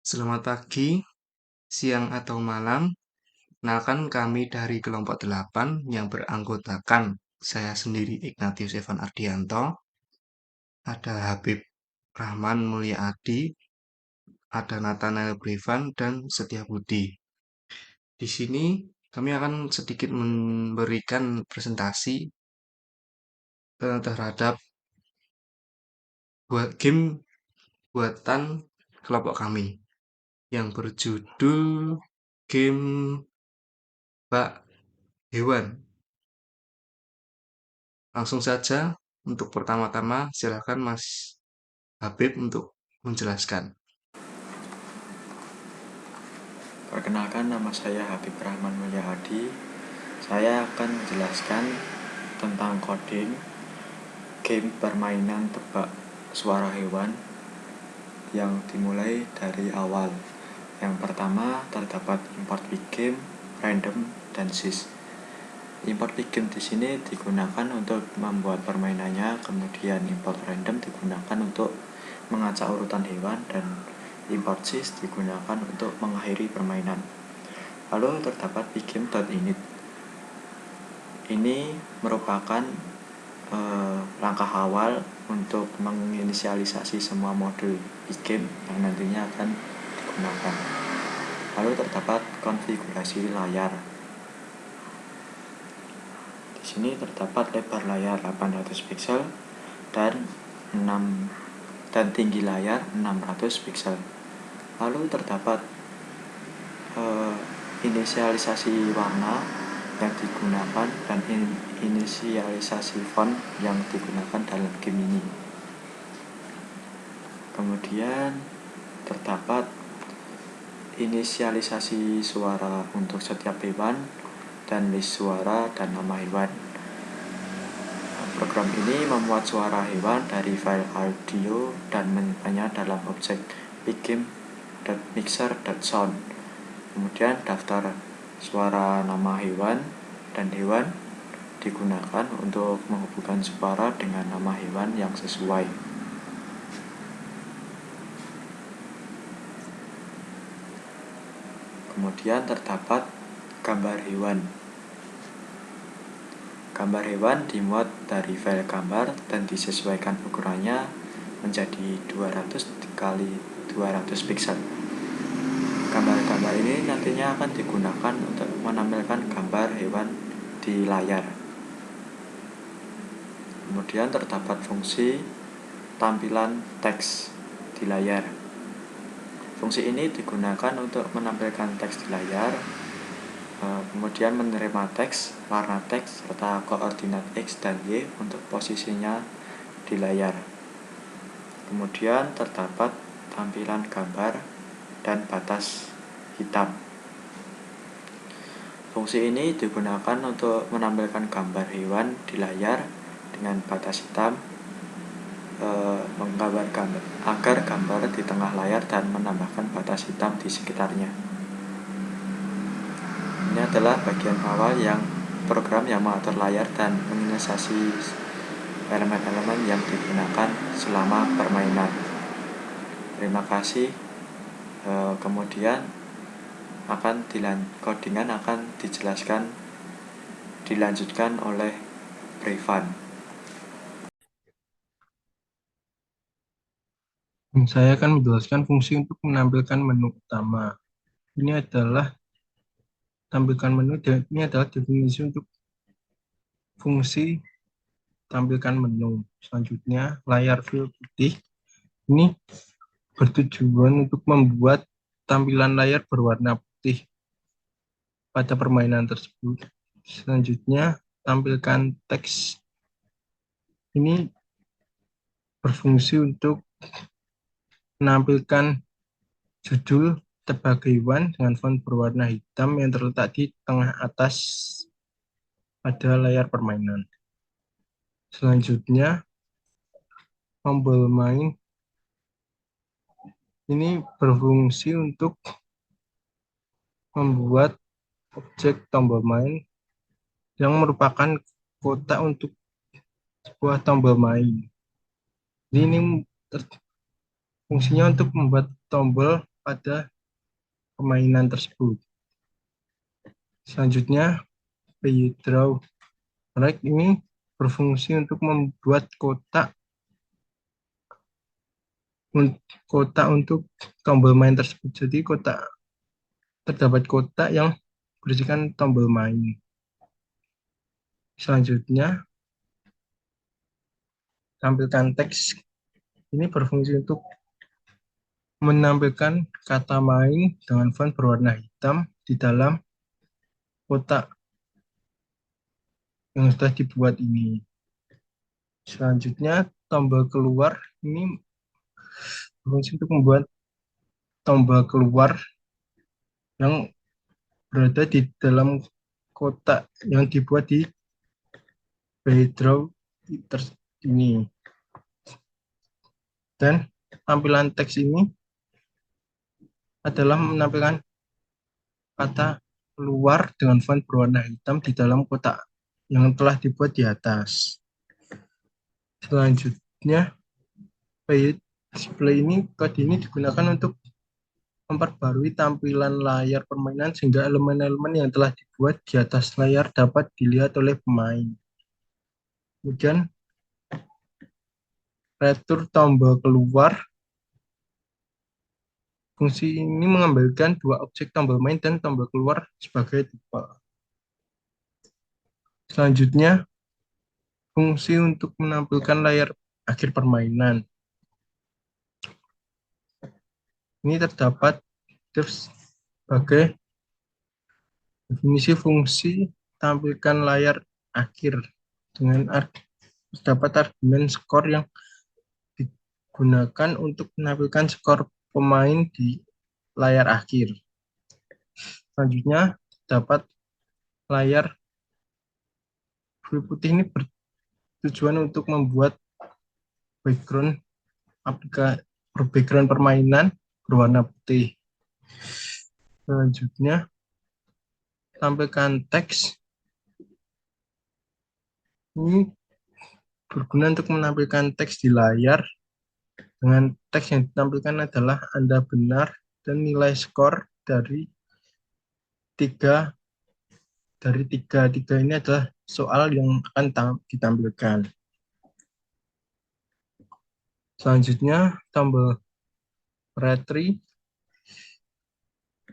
Selamat pagi, siang atau malam. Kenalkan kami dari kelompok 8 yang beranggotakan saya sendiri Ignatius Evan Ardianto, ada Habib Rahman Mulia Adi, ada Nathanael Brevan dan Setia Budi. Di sini kami akan sedikit memberikan presentasi terhadap game buatan kelompok kami yang berjudul game Bak Hewan. Langsung saja, untuk pertama-tama silakan Mas Habib untuk menjelaskan. Perkenalkan, nama saya Habib Rahman Mulia Hadi. Saya akan menjelaskan tentang coding game permainan tebak suara hewan yang dimulai dari awal. Yang pertama terdapat import big game, random, dan sys. Import big game di sini digunakan untuk membuat permainannya, kemudian import random digunakan untuk mengacak urutan hewan, dan import sys digunakan untuk mengakhiri permainan. Lalu terdapat bigame.init. Ini merupakan langkah awal untuk menginisialisasi semua modul bigame yang nantinya akan digunakan. Lalu terdapat konfigurasi layar. Di sini terdapat lebar layar 800 pixel dan tinggi layar 600 pixel. Lalu terdapat inisialisasi warna yang digunakan dan inisialisasi font yang digunakan dalam game ini. Kemudian terdapat inisialisasi suara untuk setiap hewan dan list suara dan nama hewan. Program ini memuat suara hewan dari file audio dan menyimpannya dalam objek bigame.mixer.sound. Kemudian daftar suara nama hewan dan hewan digunakan untuk menghubungkan suara dengan nama hewan yang sesuai. Kemudian terdapat gambar hewan. Gambar hewan dimuat dari file gambar dan disesuaikan ukurannya menjadi 200 x 200 pixel. Gambar-gambar ini nantinya akan digunakan untuk menampilkan gambar hewan di layar. Kemudian terdapat fungsi tampilan teks di layar. Fungsi ini digunakan untuk menampilkan teks di layar, kemudian menerima teks, warna teks, serta koordinat X dan Y untuk posisinya di layar. Kemudian terdapat tampilan gambar dan batas hitam. Fungsi ini digunakan untuk menampilkan gambar hewan di layar dengan batas hitam, agar gambar di tengah layar dan menambahkan batas hitam di sekitarnya. Ini adalah bagian awal yang program yang mengatur layar dan menginisialisasi elemen-elemen yang digunakan selama permainan. Terima kasih. Kemudian codingan akan dilanjutkan oleh Brevan. Saya akan menjelaskan fungsi untuk menampilkan menu utama. Ini adalah tampilkan menu, dan ini adalah definisi untuk fungsi tampilkan menu. Selanjutnya, layar fill putih. Ini bertujuan untuk membuat tampilan layar berwarna putih pada permainan tersebut. Selanjutnya, tampilkan teks. Ini berfungsi untuk menampilkan judul tebak hewan dengan font berwarna hitam yang terletak di tengah atas pada layar permainan. Selanjutnya, tombol main ini berfungsi untuk membuat objek tombol main yang merupakan kotak untuk sebuah tombol main. Ini fungsinya untuk membuat tombol pada permainan tersebut. Selanjutnya, play draw rect ini berfungsi untuk membuat kotak untuk tombol main tersebut. Jadi terdapat kotak yang berisikan tombol main. Selanjutnya, tampilkan teks ini berfungsi untuk menampilkan kata main dengan font berwarna hitam di dalam kotak yang sudah dibuat ini. Selanjutnya, tombol keluar ini berfungsi untuk membuat tombol keluar yang berada di dalam kotak yang dibuat di background ini. Dan tampilan teks ini adalah menampilkan kata keluar dengan font berwarna hitam di dalam kotak yang telah dibuat di atas. Selanjutnya, page display kode ini digunakan untuk memperbarui tampilan layar permainan sehingga elemen-elemen yang telah dibuat di atas layar dapat dilihat oleh pemain. Kemudian, retur tombol keluar. Fungsi ini mengembalikan dua objek tombol main dan tombol keluar sebagai tipe. Selanjutnya, fungsi untuk menampilkan layar akhir permainan. Ini terdapat sebagai definisi fungsi tampilkan layar akhir dengan terdapat argumen skor yang digunakan untuk menampilkan skor pemain di layar akhir. Selanjutnya, dapat layar putih ini bertujuan untuk membuat background permainan berwarna putih. Selanjutnya, tampilkan teks. Ini berguna untuk menampilkan teks di layar. Dengan teks yang ditampilkan adalah Anda benar dan nilai skor dari tiga ini adalah soal yang akan ditampilkan. Selanjutnya, tombol retry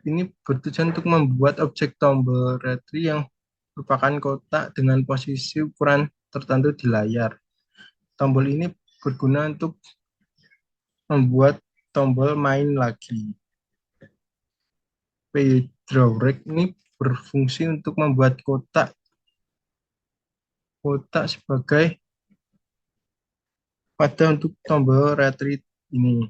ini bertujuan untuk membuat objek tombol retry yang merupakan kotak dengan posisi ukuran tertentu di layar. Tombol ini berguna untuk membuat tombol main lagi. Draw rect ini berfungsi untuk membuat kotak sebagai pada untuk tombol retry ini.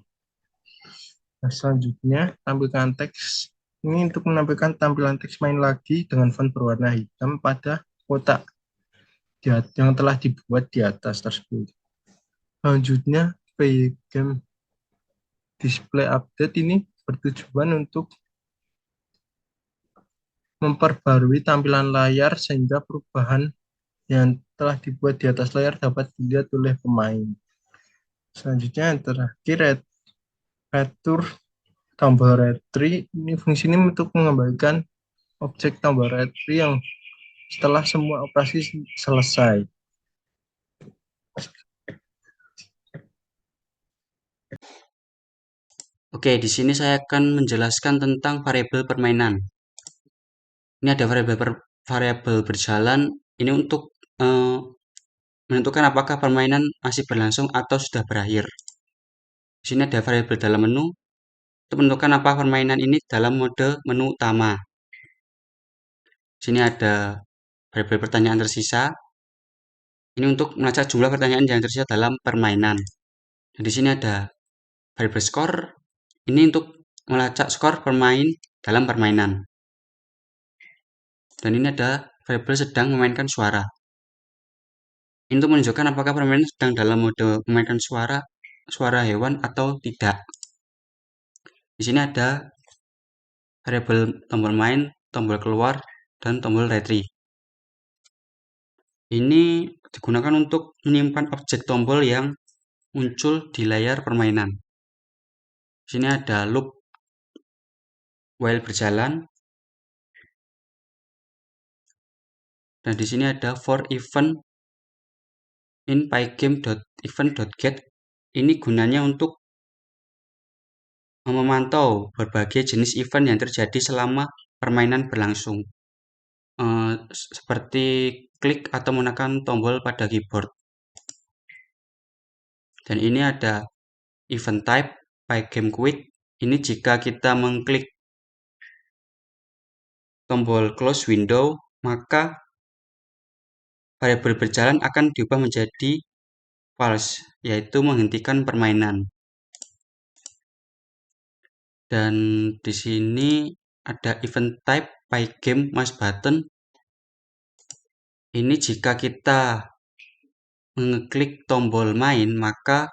Nah, selanjutnya, tampilkan teks ini untuk menampilkan tampilan teks main lagi dengan font berwarna hitam pada kotak yang telah dibuat di atas tersebut. Selanjutnya, game display update ini bertujuan untuk memperbarui tampilan layar sehingga perubahan yang telah dibuat di atas layar dapat dilihat oleh pemain. Selanjutnya yang terakhir, retur tombol retry ini fungsinya untuk mengembalikan objek tombol retry yang setelah semua operasi selesai. Oke, di sini saya akan menjelaskan tentang variabel permainan. Ini ada variabel berjalan. Ini untuk menentukan apakah permainan masih berlangsung atau sudah berakhir. Di sini ada variabel dalam menu untuk menentukan apakah permainan ini dalam mode menu utama. Di sini ada variabel pertanyaan tersisa. Ini untuk melacak jumlah pertanyaan yang tersisa dalam permainan. Dan di sini ada variabel skor. Ini untuk melacak skor pemain dalam permainan. Dan ini ada variabel sedang memainkan suara. Ini untuk menunjukkan apakah permainan sedang dalam mode memainkan suara hewan atau tidak. Di sini ada variabel tombol main, tombol keluar, dan tombol retry. Ini digunakan untuk menyimpan objek tombol yang muncul di layar permainan. Di sini ada loop while berjalan. Dan di sini ada for event in pygame.event.get. Ini gunanya untuk memantau berbagai jenis event yang terjadi selama permainan berlangsung. Seperti klik atau menekan tombol pada keyboard. Dan ini ada event type PyGameQuit. Ini jika kita mengklik tombol close window, maka variabel berjalan akan diubah menjadi false, yaitu menghentikan permainan. Dan di sini ada event type pygame mouse button. Ini jika kita mengeklik tombol main, maka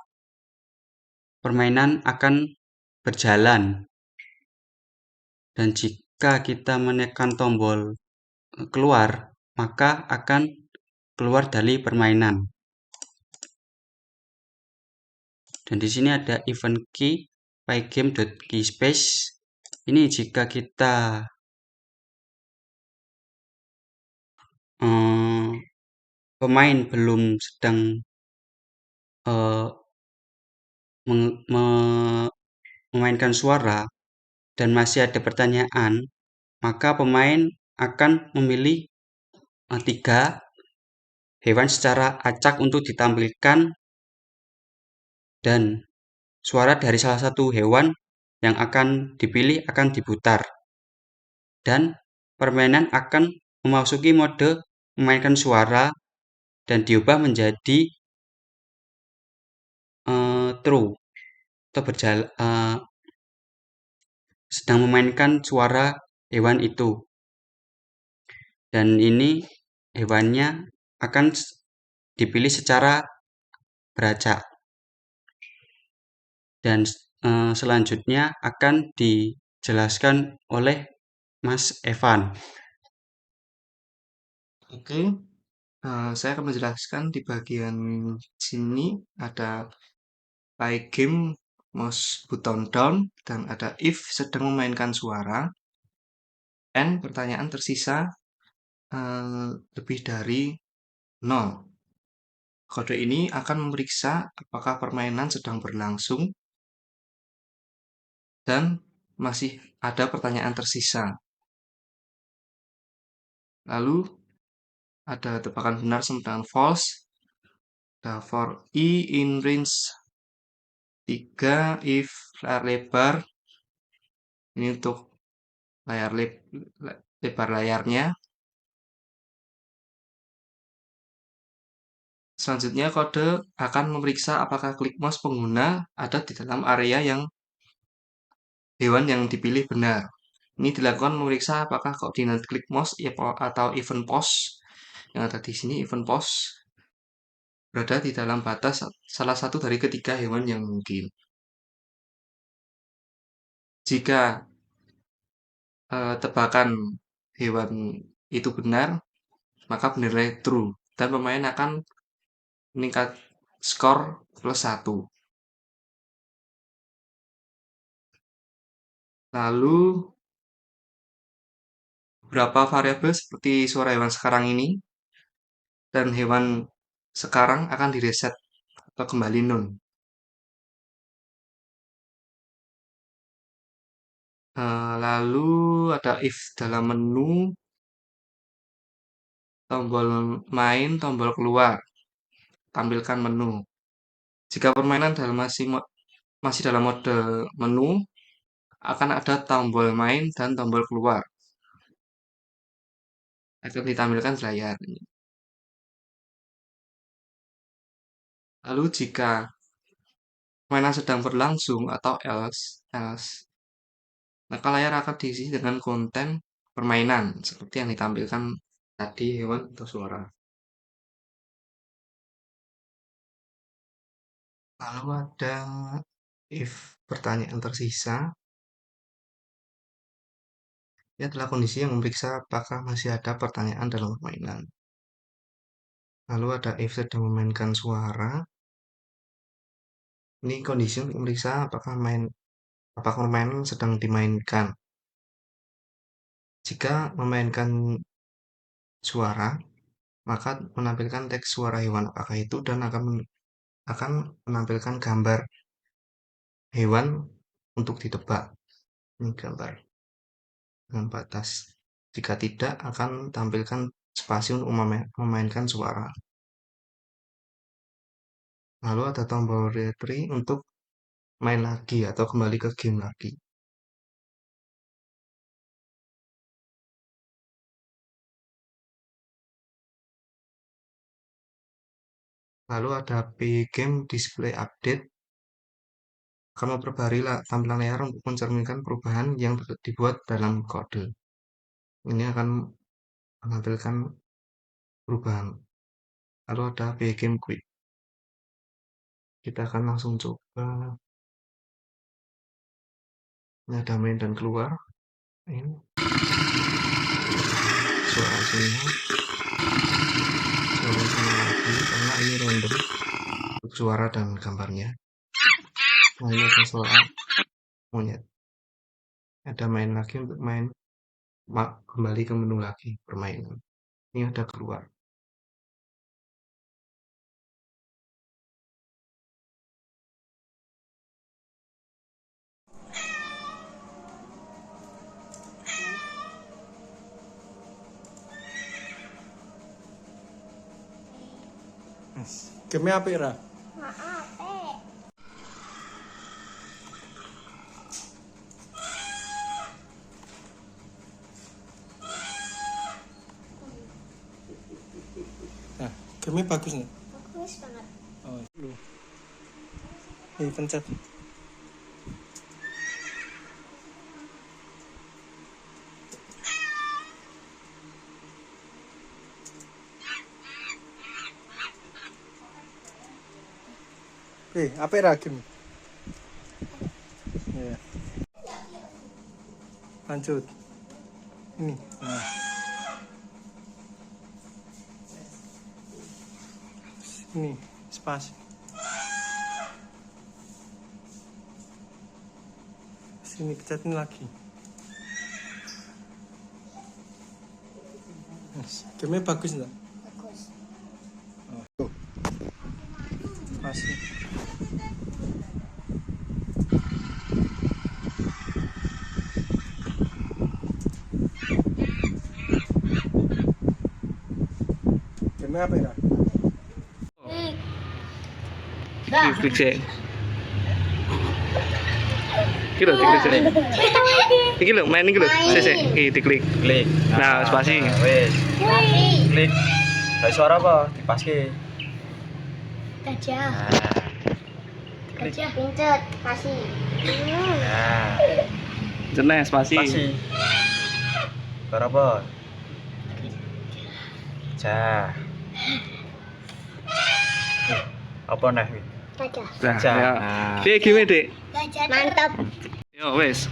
permainan akan berjalan. Dan jika kita menekan tombol keluar, maka akan keluar dari permainan. Dan di sini ada event key pygame.keyspace. Ini jika kita pemain belum sedang memainkan suara dan masih ada pertanyaan, maka pemain akan memilih 3 hewan secara acak untuk ditampilkan, dan suara dari salah satu hewan yang akan dipilih akan diputar. Dan permainan akan memasuki mode memainkan suara dan diubah menjadi true atau sedang memainkan suara hewan itu. Dan ini hewannya akan dipilih secara beracak. Dan selanjutnya akan dijelaskan oleh Mas Evan. Oke, saya akan menjelaskan di bagian sini ada pygame mouse button down dan ada if sedang memainkan suara, and pertanyaan tersisa lebih dari 0. Kode ini akan memeriksa apakah permainan sedang berlangsung dan masih ada pertanyaan tersisa. Lalu ada tebakan benar sama dengan false. Ada for i in range 3 if layar lebar. Ini untuk lebar layarnya. Selanjutnya kode akan memeriksa apakah klik mouse pengguna ada di dalam area yang hewan yang dipilih benar. Ini dilakukan memeriksa apakah koordinat klik mouse atau event pause yang ada di sini, event pause, berada di dalam batas salah satu dari ketiga hewan yang mungkin. Jika tebakan hewan itu benar, maka bernilai true dan pemain akan meningkat skor +1. Lalu beberapa variabel seperti suara hewan sekarang ini dan hewan sekarang akan direset atau kembali none. Lalu ada if dalam menu, tombol main, tombol keluar, tampilkan menu. Jika permainan masih dalam mode menu, akan ada tombol main dan tombol keluar. Akan ditampilkan di layar. Lalu jika permainan sedang berlangsung atau else, maka layar akan diisi dengan konten permainan seperti yang ditampilkan tadi, hewan atau suara. Lalu ada if pertanyaan tersisa. Ini adalah kondisi yang memeriksa apakah masih ada pertanyaan dalam permainan. Lalu ada if sedang memainkan suara. Ini kondisi untuk memeriksa apakah permainan sedang dimainkan. Jika memainkan suara, maka menampilkan teks suara hewan apakah itu dan akan menampilkan gambar hewan untuk ditebak. Ini gambar dengan batas. Jika tidak, akan tampilkan spasi untuk memainkan suara. Lalu ada tombol retry untuk main lagi atau kembali ke game lagi. Lalu ada P-Game Display Update akan memperbarui tampilan layar untuk mencerminkan perubahan yang dibuat dalam kode. Ini akan menampilkan perubahan. Lalu ada P-Game Quick. Kita akan langsung coba. Ini ada main dan keluar. Ini suara sini. Suara sini lagi karena ini random untuk suara dan gambarnya. Nah, ini ada suara monyet. Ada main lagi untuk main kembali ke menu lagi permainan. Ini ada keluar. Game apa ya? Nah, game bagus nih. Bagus banget. Oh, lu. Ini pencet. Apa ya game? Ya. Lanjut. Ini. Nah. Ini spasi. Sini pencetin lagi. Game bagus enggak? Bagus. Oh. Spasi. Game apa ya? Klik sih. Iki lho diklik sih. Iki lho main iki lho. Sik. Iki diklik. Klik. Nah, spasi. Wes. Mati. Klik. Kayak suara apa? Dipaske. Gajah. Nah. Gajah. Pincet. Kasih. Nah. Jeneng spasi. Spasi. Suara apa? Ja. Apa nih? Gajah. Nah, Ja. ya. Nah. Piye game, Dik? Gajah. Mantap. Yo wes.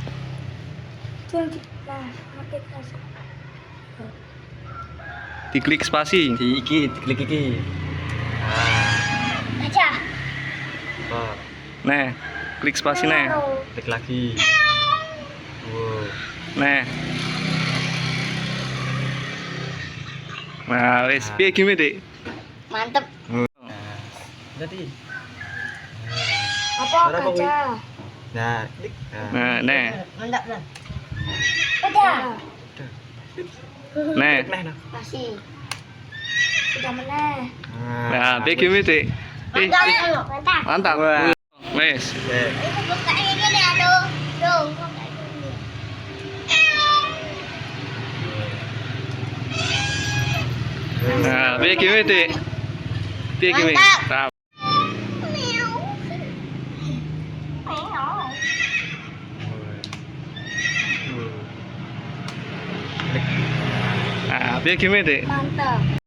Diklik spasi. Diklik iki. Nah. Gajah. Oh. Nah, klik spasi nah. Klik lagi. Wow. Nah. Nah, wes piye game, Dik? Mantap. Jadi. Apa Suara apa, gajah? Nah, klik. Nah, nah. Mantap lah. Gajah. Nah. Nah, nah. Kasih. Udah meneh. Nah, piye game, Dik? Mantap. Mantap. Mantap. Wah. Wes. Oke. Itu buka ini deh, aduh. Dong. Nah, piye game, Dik? Piye game? Mantap. Nah, Klik. piye game, Dik? Mantap.